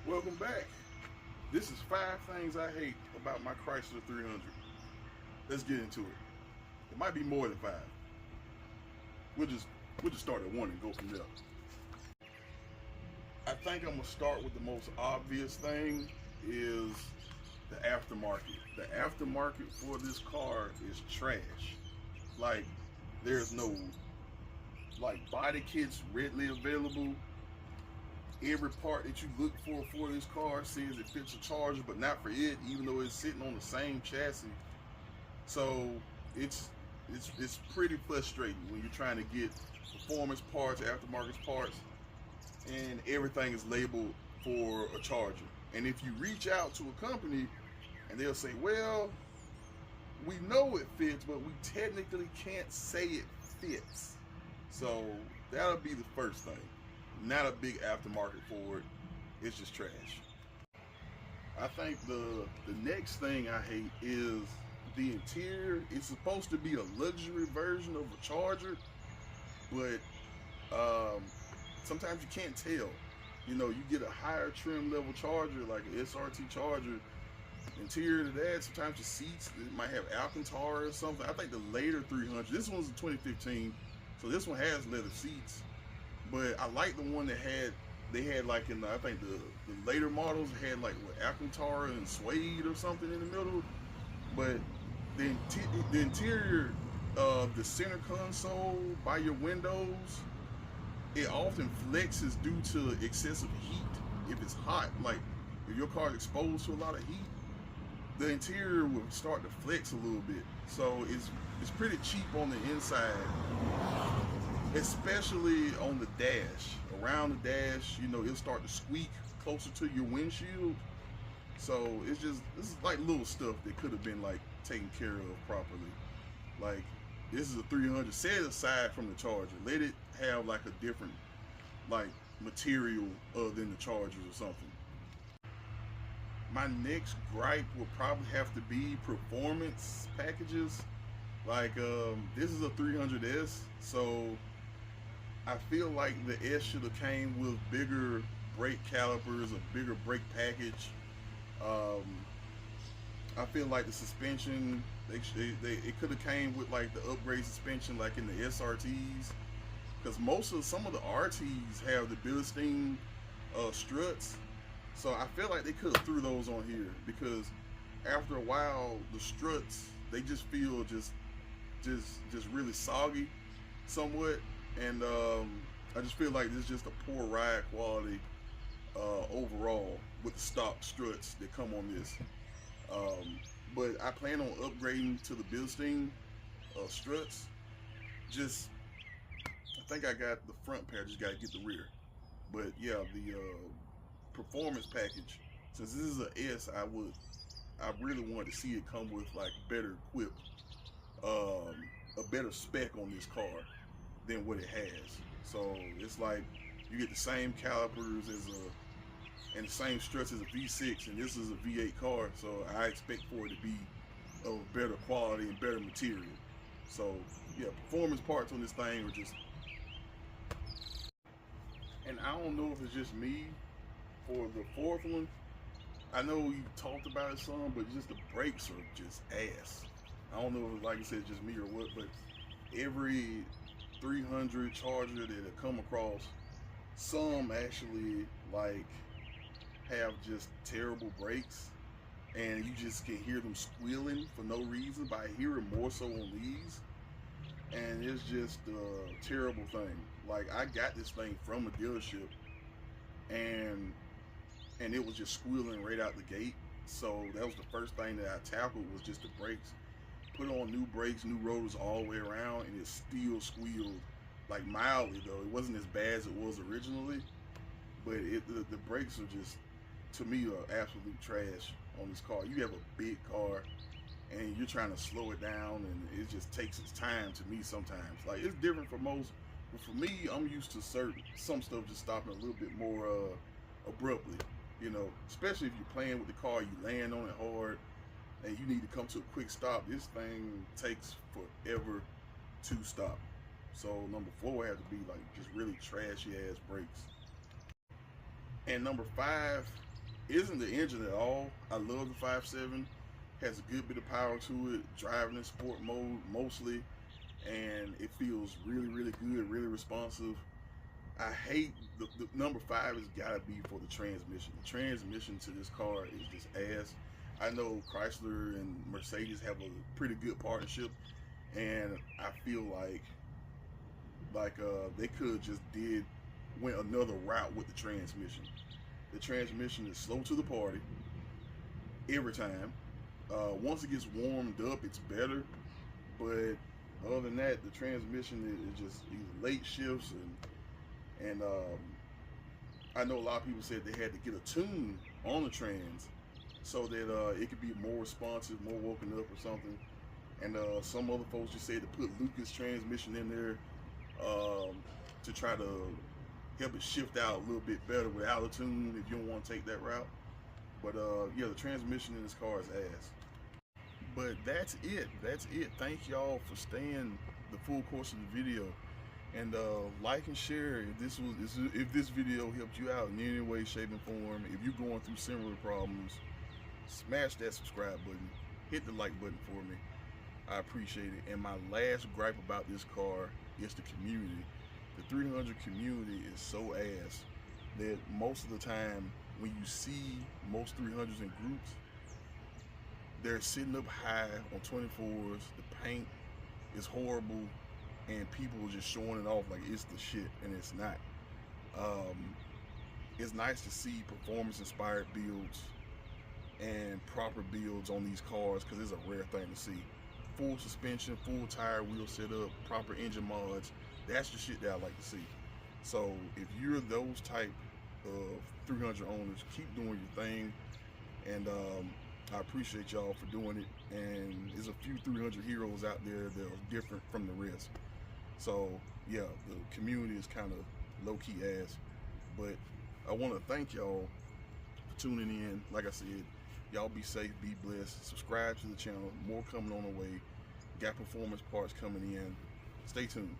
Welcome back. This is 5 things I hate about my Chrysler 300. Let's get into it. It might be more than 5. We'll just start at 1 and go from there. I think I'm gonna start with the most obvious thing is the aftermarket. The aftermarket for this car is trash. Like there's no body kits readily available. Every part that you look for this car says it fits a Charger, but not for it, even though it's sitting on the same chassis. So it's pretty frustrating when you're trying to get performance parts, aftermarket parts, and everything is labeled for a Charger. And if you reach out to a company and they'll say, well, we know it fits, but we technically can't say it fits. So that'll be the first thing. Not a big aftermarket for it. It's just trash. I think the next thing I hate is the interior. It's supposed to be a luxury version of a Charger, but sometimes you can't tell. You know, you get a higher trim level Charger, like an SRT Charger. Interior to that, sometimes the seats, it might have Alcantara or something. I think the later 300, this one's a 2015, so this one has leather seats. But I like the one that they had like in the, I think the later models had like what, Alcantara and suede or something in the middle. But the interior of the center console by your windows, it often flexes due to excessive heat. If it's hot, like if your car is exposed to a lot of heat, the interior will start to flex a little bit. So it's pretty cheap on the inside, especially on the dash. Around the dash, you know, it'll start to squeak closer to your windshield. So this is like little stuff that could have been like taken care of properly. Like this is a 300, set it aside from the Charger. Let it have like a different like material other than the Chargers or something. My next gripe will probably have to be performance packages. Like this is a 300S, so I feel like the S should have came with bigger brake calipers, a bigger brake package. I feel like the suspension, it could have came with like the upgrade suspension like in the SRTs, because some of the RTs have the Bilstein struts. So I feel like they could have threw those on here, because after a while the struts, they just feel just really soggy somewhat, and I just feel like this is just a poor ride quality overall with the stock struts that come on this. But I plan on upgrading to the Bilstein struts. I think I got the front pair, just got to get the rear. But yeah, the performance package, since this is a S, I really wanted to see it come with like better equipped, a better spec on this car than what it has. So it's like you get the same calipers and the same struts as a V6, and this is a V8 car, so I expect for it to be of better quality and better material. So yeah, performance parts on this thing are just, and I don't know if it's just me. For the fourth one, I know we talked about it some, but just the brakes are just ass. I don't know if, like I said, just me or what, but every 300 Charger that I come across, some actually like have just terrible brakes, and you just can hear them squealing for no reason. But I hear it more so on these, and it's just a terrible thing. Like I got this thing from a dealership, and it was just squealing right out the gate. So that was the first thing that I tackled, was just the brakes. Put on new brakes, new rotors all the way around, and it still squealed, like mildly though. It wasn't as bad as it was originally, but the brakes are just, to me, are absolute trash on this car. You have a big car and you're trying to slow it down, and it just takes its time to me sometimes. Like it's different for most, but for me, I'm used to some stuff just stopping a little bit more abruptly. You know, especially if you're playing with the car, you land on it hard, and you need to come to a quick stop. This thing takes forever to stop. So number 4 had to be like just really trashy ass brakes. And number 5, isn't the engine at all. I love the 5.7. Has a good bit of power to it. Driving in sport mode mostly, and it feels really, really good, really responsive. I hate the number 5 has got to be for the transmission. The transmission to this car is just ass. I know Chrysler and Mercedes have a pretty good partnership, and I feel like they could just went another route with the transmission. The transmission is slow to the party every time. Once it gets warmed up, it's better, but other than that, the transmission is just either late shifts and I know a lot of people said they had to get a tune on the trans so that it could be more responsive, more woken up or something. And some other folks just said to put Lucas transmission in there to try to help it shift out a little bit better without a tune if you don't want to take that route. But yeah, the transmission in this car is ass. But that's it. That's it. Thank y'all for staying the full course of the video. And like and share if this video helped you out in any way, shape, and form. If you're going through similar problems, smash that subscribe button. Hit the like button for me. I appreciate it. And my last gripe about this car is the community. The 300 community is so ass that most of the time when you see most 300s in groups, they're sitting up high on 24s. The paint is horrible, and people are just showing it off like it's the shit, and it's not. It's nice to see performance-inspired builds and proper builds on these cars because it's a rare thing to see. Full suspension, full tire wheel setup, proper engine mods. That's the shit that I like to see. So if you're those type of 300 owners, keep doing your thing, and I appreciate y'all for doing it. And there's a few 300 heroes out there that are different from the rest. So yeah, the community is kind of low-key ass, but I want to thank y'all for tuning in. Like I said, y'all be safe, be blessed. Subscribe to the channel. More coming on the way. Got performance parts coming in. Stay tuned.